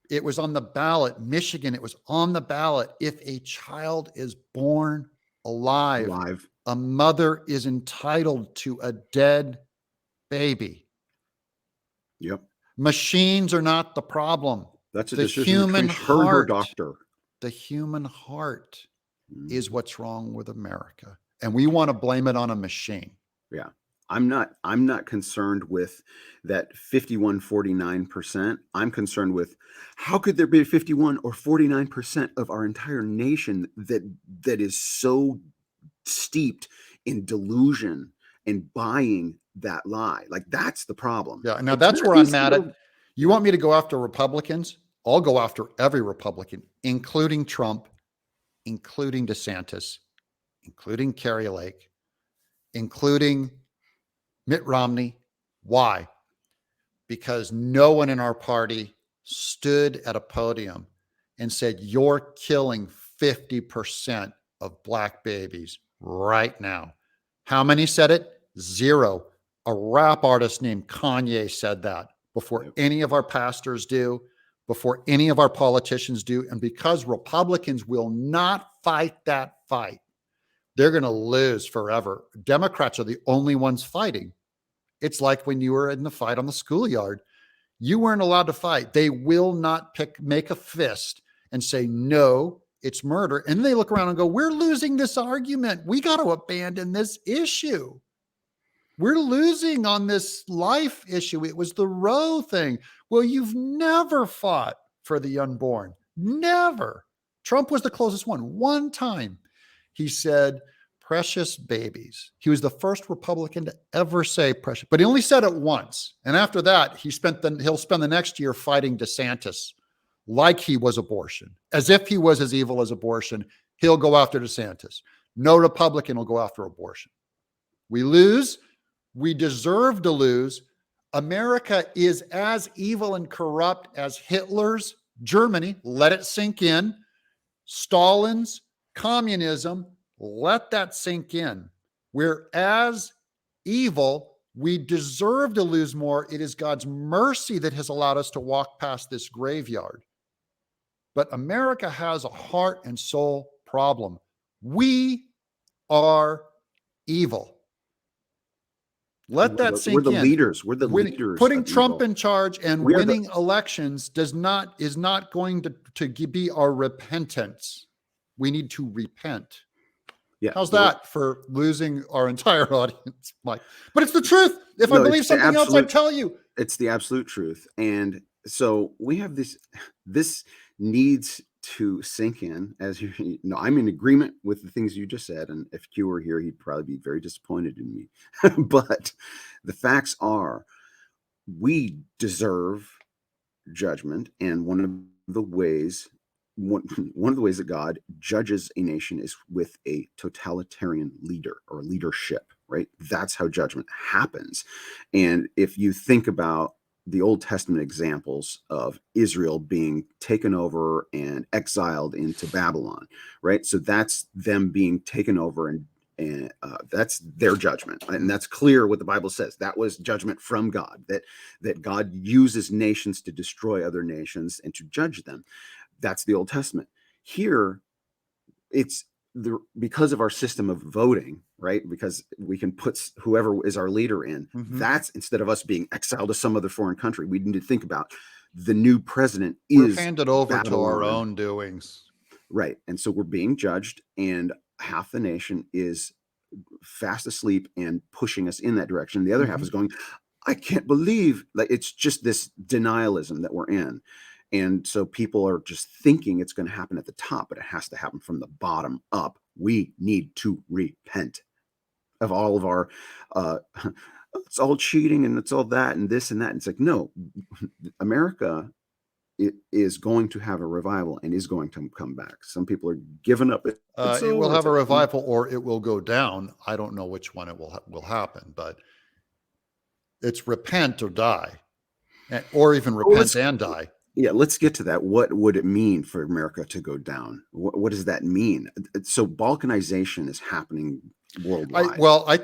It was on the ballot. Michigan, it was on the ballot. If a child is born alive, a mother is entitled to a dead baby. Yep. Machines are not the problem. That's a the decision human between her and her doctor. The human heart is what's wrong with America. And we want to blame it on a machine. Yeah. I'm not concerned with that 51-49%. I'm concerned with how could there be 51 or 49% of our entire nation that is so steeped in delusion and buying that lie. Like, that's the problem. Yeah. Now that's where I'm mad at. You want me to go after Republicans? I'll go after every Republican, including Trump, including DeSantis, including Kerry Lake, including Mitt Romney. Why? Because no one in our party stood at a podium and said, you're killing 50% of Black babies right now. How many said it? Zero. A rap artist named Kanye said that before any of our pastors do, before any of our politicians do. And because Republicans will not fight that fight, they're going to lose forever. Democrats are the only ones fighting. It's like when you were in the fight on the schoolyard, you weren't allowed to fight. They will not make a fist and say, no, it's murder. And they look around and go, we're losing this argument. We got to abandon this issue. We're losing on this life issue. It was the Roe thing. Well, you've never fought for the unborn. Never. Trump was the closest one. One time he said, precious babies. He was the first Republican to ever say precious, but he only said it once. And after that, he'll spend the next year fighting DeSantis like he was abortion, as if he was as evil as abortion. He'll go after DeSantis. No Republican will go after abortion. We lose. We deserve to lose. America is as evil and corrupt as Hitler's Germany. Let it sink in. Stalin's communism. Let that sink in. We're as evil. We deserve to lose more. It is God's mercy that has allowed us to walk past this graveyard. But America has a heart and soul problem. We are evil. Let that sink in. We're the leaders. We're the leaders. Putting Trump in charge and winning elections is not going to be our repentance. We need to repent. Yeah. How's that for losing our entire audience, Mike? But it's the truth. If I believe something else, I tell you. It's the absolute truth. And so we have this needs to sink in. As you know, I'm in agreement with the things you just said. And if Q were here, he'd probably be very disappointed in me. But the facts are, we deserve judgment. And one of the ways that God judges a nation is with a totalitarian leader or leadership, right? That's how judgment happens. And if you think about the Old Testament examples of Israel being taken over and exiled into Babylon, right? So that's them being taken over, and that's their judgment. And that's clear what the Bible says. That was judgment from God, that God uses nations to destroy other nations and to judge them. That's the Old Testament. Here, it's because of our system of voting, right? Because we can put whoever is our leader in. That's, instead of us being exiled to some other foreign country, we need to think about the new president is handed over to our own doings. Right. And so we're being judged, and half the nation is fast asleep and pushing us in that direction. The other half is going, I can't believe, like, it's just this denialism that we're in. And so people are just thinking it's going to happen at the top, but it has to happen from the bottom up. We need to repent of all of our, it's all cheating and it's all that and this and that. And it's like, no, America is going to have a revival and is going to come back. Some people are giving up. It will have a revival, or it will go down. I don't know which one it will happen, but it's repent or die, or even repent and die. Yeah, let's get to that. What would it mean for America to go down? What does that mean? So Balkanization is happening worldwide.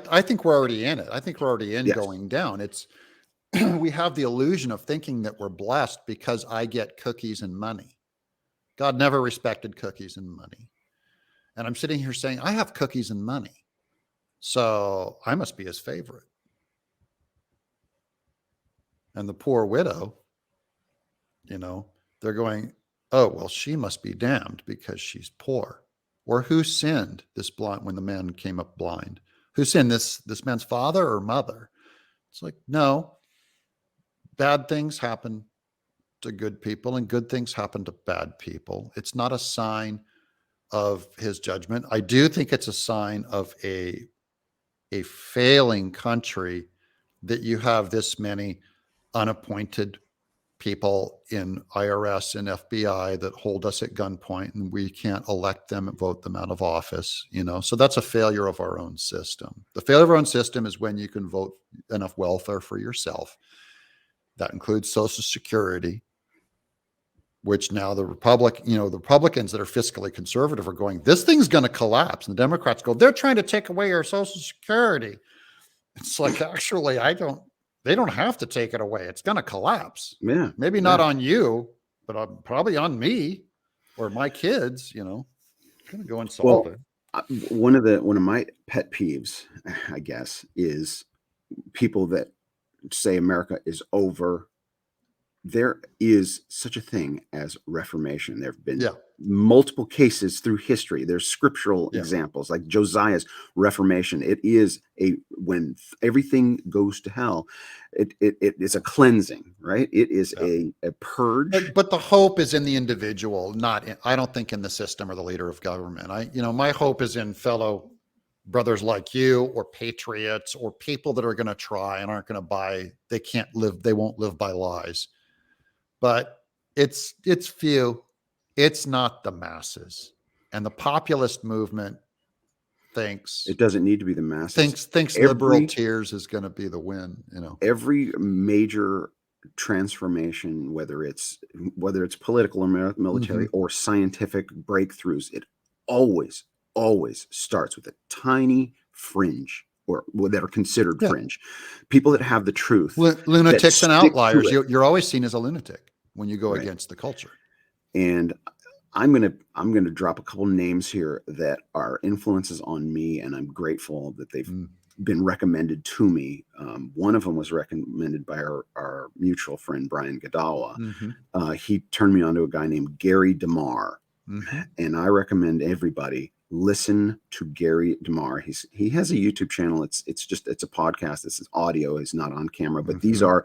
I think we're already in it. I think we're already in going down. It's we have the illusion of thinking that we're blessed because I get cookies and money. God never respected cookies and money. And I'm sitting here saying, I have cookies and money, so I must be his favorite. And the poor widow, they're going, oh, well, she must be damned because she's poor. Or who sinned this blind when the man came up blind? Who sinned, this man's father or mother? It's like, no, bad things happen to good people and good things happen to bad people. It's not a sign of his judgment. I do think it's a sign of a failing country that you have this many unappointed people in IRS and FBI that hold us at gunpoint, and we can't elect them and vote them out of office, So that's a failure of our own system. The failure of our own system is when you can vote enough welfare for yourself. That includes Social Security, which now the Republicans that are fiscally conservative are going, this thing's going to collapse. And the Democrats go, they're trying to take away our Social Security. It's like, actually, they don't have to take it away. It's going to collapse. Yeah. Maybe not on you, but probably on me or my kids, going to go and solve it. One of my pet peeves, I guess, is people that say America is over. There is such a thing as Reformation. There have been multiple cases through history. There's scriptural examples like Josiah's Reformation. It is when everything goes to hell, it is a cleansing, right? It is a purge. But the hope is in the individual, I don't think in the system or the leader of government. My hope is in fellow brothers like you or patriots or people that are going to try and aren't going to buy, they won't live by lies. But it's few. It's not the masses. And the populist movement thinks It doesn't need to be the masses. thinks liberal tears is going to be the win, Every major transformation, whether it's political or military or scientific breakthroughs, it always starts with a tiny fringe, or that are considered fringe. People that have the truth. Lunatics and outliers. You're always seen as a lunatic when you go against the culture. And I'm gonna drop a couple names here that are influences on me, and I'm grateful that they've been recommended to me. One of them was recommended by our mutual friend Brian Godawa. He turned me on to a guy named Gary DeMar, and I recommend everybody listen to Gary DeMar. He has a YouTube channel. It's a podcast. It's audio. It's not on camera, but these are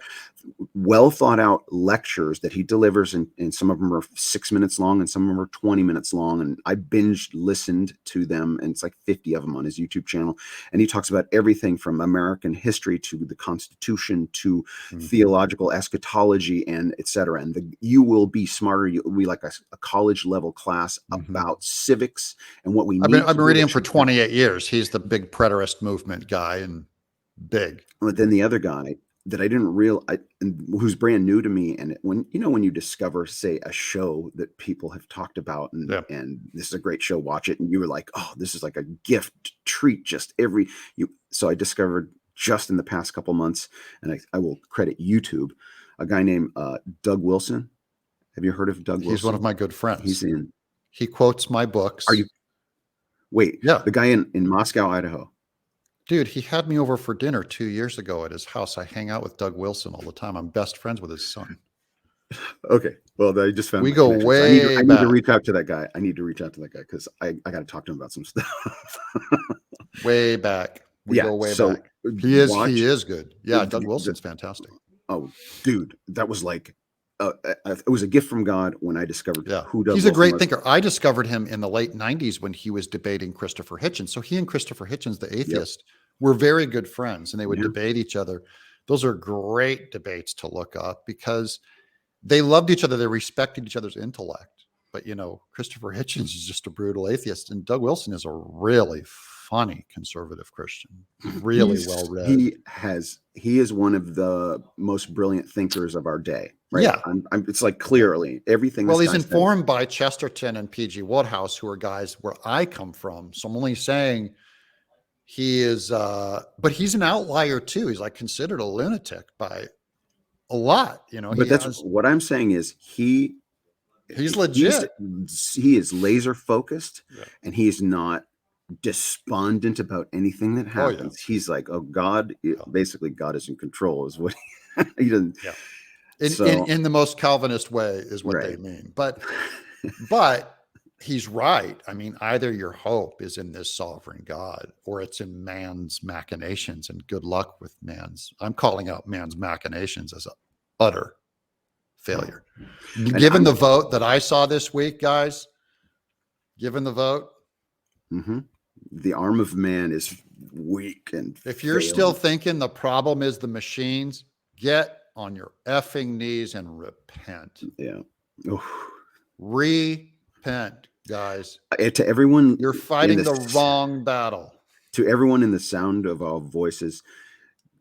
well thought out lectures that he delivers, and some of them are 6 minutes long and some of them are 20 minutes long. And I binged listened to them, and it's like 50 of them on his YouTube channel. And he talks about everything from American history to the Constitution to theological eschatology and etc. And you will be smarter. You'll be like a college level class about civics and what we I've been reading him for 28 years. He's the big preterist movement guy and big. But then the other guy that I didn't who's brand new to me, and when you discover, say, a show that people have talked about, and this is a great show, watch it, and you were like, oh, this is like a gift treat. So I discovered just in the past couple months, and I will credit YouTube, a guy named Doug Wilson. Have you heard of Doug Wilson? He's one of my good friends. He quotes my books. The guy in Moscow, Idaho. Dude, he had me over for dinner 2 years ago at his house. I hang out with Doug Wilson all the time. I'm best friends with his son. Okay. Well, I just found we go way I need to reach out to that guy. Because I got to talk to him about some stuff. Way back. We go way back. He is good. Yeah, Doug Wilson's fantastic. Oh, dude, that was like it was a gift from God when I discovered who Doug Wilson was. He's a great thinker. I discovered him in the late 90s when he was debating Christopher Hitchens. So he and Christopher Hitchens, the atheist, were very good friends, and they would debate each other. Those are great debates to look up because they loved each other. They respected each other's intellect. But, Christopher Hitchens is just a brutal atheist, and Doug Wilson is a really funny conservative Christian, really well read. He is one of the most brilliant thinkers of our day. Right? Yeah, it's like clearly everything. Well, he's informed by Chesterton and P.G. Wodehouse, who are guys where I come from. So I'm only saying he is, but he's an outlier too. He's like considered a lunatic by a lot. But what I'm saying is he's legit. He is laser focused, and he is not despondent about anything that happens. He's like, oh, God, basically God is in control is what he doesn't. Yeah. In the most Calvinist way is what they mean. But he's right. I mean, either your hope is in this sovereign God or it's in man's machinations, and good luck with I'm calling out man's machinations as an utter failure. Given the vote that I saw this week, guys, given the vote, the arm of man is weak. And if you're still thinking the problem is the machines, get on your effing knees and repent. Yeah. Repent, guys. To everyone, you're fighting the wrong battle. To everyone in the sound of our voices,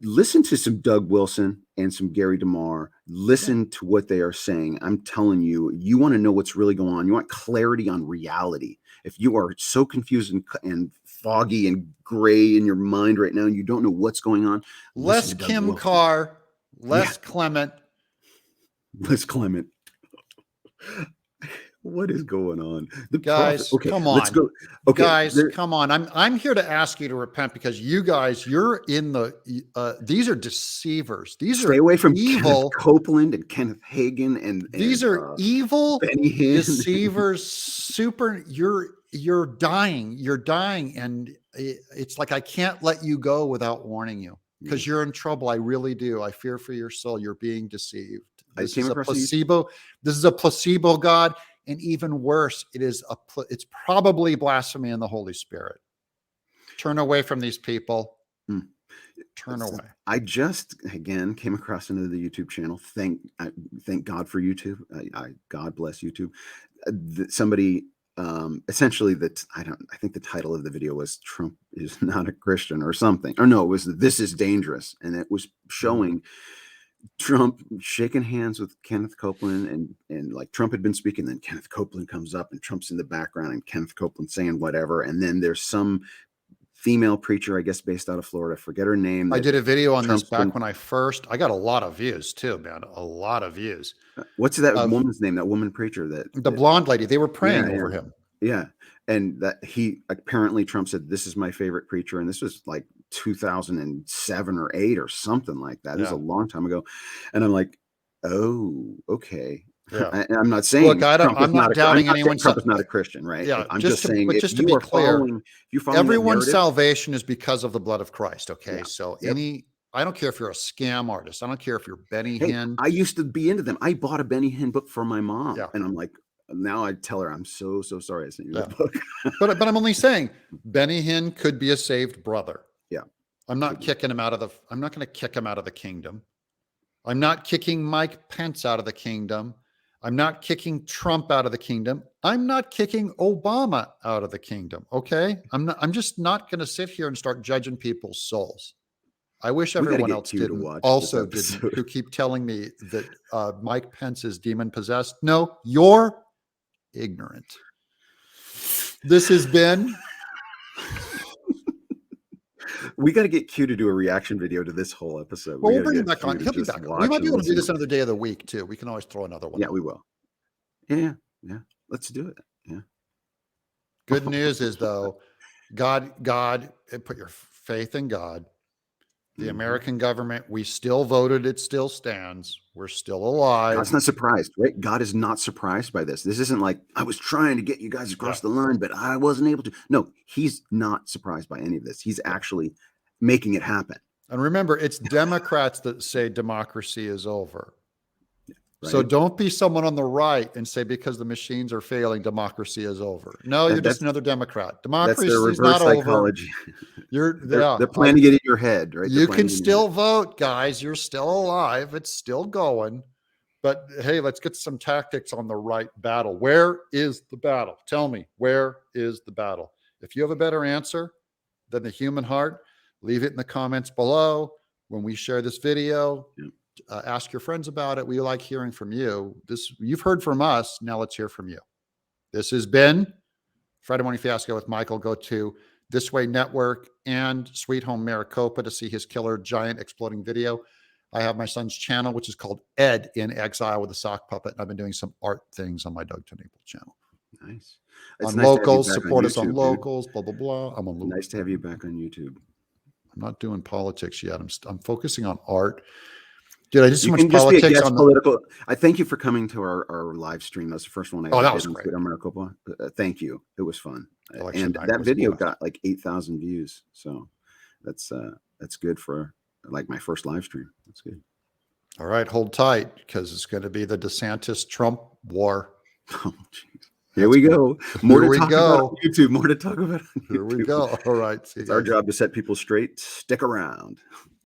listen to some Doug Wilson and some Gary DeMar. Listen to what they are saying. I'm telling you, you want to know what's really going on. You want clarity on reality. If you are so confused and foggy and gray in your mind right now, and you don't know what's going on, less Kim Carr. Less Clement. Less Clement. What is going on? Guys, come on. Let's go. Okay, guys, come on. I'm here to ask you to repent because you guys, you're in these are deceivers. Stay away from evil Kenneth Copeland and Kenneth Hagin and these are evil deceivers. You're dying. You're dying, and it's like I can't let you go without warning you. Because you're in trouble. I really do. I fear for your soul. You're being deceived. This is a placebo. This is a placebo God. And even worse, it's probably blasphemy in the Holy Spirit. Turn away from these people. Hmm. Turn away. I just again came across another YouTube channel. Thank God for YouTube. God bless YouTube. Somebody essentially that I think the title of the video was Trump is not a Christian or something. Or no, it was This is Dangerous. And it was showing Trump shaking hands with Kenneth Copeland and like Trump had been speaking, then Kenneth Copeland comes up and Trump's in the background and Kenneth Copeland saying whatever. And then there's some female preacher, I guess, based out of Florida. I forget her name. I did a video on this back when I got a lot of views too, man. A lot of views. What's that woman's name? That woman preacher the blonde lady. They were praying over him. Yeah. And that he apparently Trump said, this is my favorite preacher. And this was like 2007 or 8 or something like that. It was a long time ago. And I'm like, oh, okay. Yeah. I'm not saying look, I'm not doubting anyone's Trump is not a Christian, right? Yeah, I'm just saying just to be clear, everyone's narrative, salvation is because of the blood of Christ. Okay. Yeah. So I don't care if you're a scam artist. I don't care if you're Benny Hinn. I used to be into them. I bought a Benny Hinn book for my mom. Yeah. And I'm like, now I tell her I'm so sorry I sent you that book. but I'm only saying Benny Hinn could be a saved brother. Yeah. I'm not kicking him I'm not going to kick him out of the kingdom. I'm not kicking Mike Pence out of the kingdom. I'm not kicking Trump out of the kingdom. I'm not kicking Obama out of the kingdom. Okay. I'm just not going to sit here and start judging people's souls. I wish everyone else didn't who keep telling me that Mike Pence is demon possessed. No, you're ignorant. This has been. We got to get Q to do a reaction video to this whole episode. Well, we'll bring him back on. He'll be back. We might be able to do this another day of the week too. We can always throw another one. Yeah, we will. Yeah. Let's do it. Yeah. Good news is though, God, put your faith in God. The American government, we still voted. It still stands. We're still alive. God's not surprised, right? God is not surprised by this. This isn't like, I was trying to get you guys across the line, but I wasn't able to. No, he's not surprised by any of this. He's actually making it happen. And remember, it's Democrats that say democracy is over. Right? So don't be someone on the right and say, because the machines are failing, democracy is over. No, you're just another Democrat. Democracy is not psychology. Over. They're planning it in your head, right? You can still vote, guys. You're still alive. It's still going. But hey, let's get some tactics on the right battle. Where is the battle? Tell me, where is the battle? If you have a better answer than the human heart, leave it in the comments below. When we share this video, ask your friends about it. We like hearing from you. You've heard from us. Now let's hear from you. This has been Friday Morning Fiasco with Michael. Go to ThisWay Network and Sweet Home Maricopa to see his killer giant exploding video. I have my son's channel, which is called Ed in Exile with a sock puppet. And I've been doing some art things on my Doug Tennapel channel. Nice. On locals, support us on locals, blah, blah, blah. I'm on nice to have you back on YouTube. I'm not doing politics yet. I'm focusing on art. Dude, I did so much just politics on political. I thank you for coming to our live stream. That was the first one I that was great. Maricopa. Thank you. It was fun. And that video got like 8,000 views. So that's good for like my first live stream. That's good. All right, hold tight because it's going to be the DeSantis Trump war. Oh, jeez. Here we go. More to talk about on YouTube. More to talk about on YouTube. Here we go. All right. It's our job to set people straight. Stick around.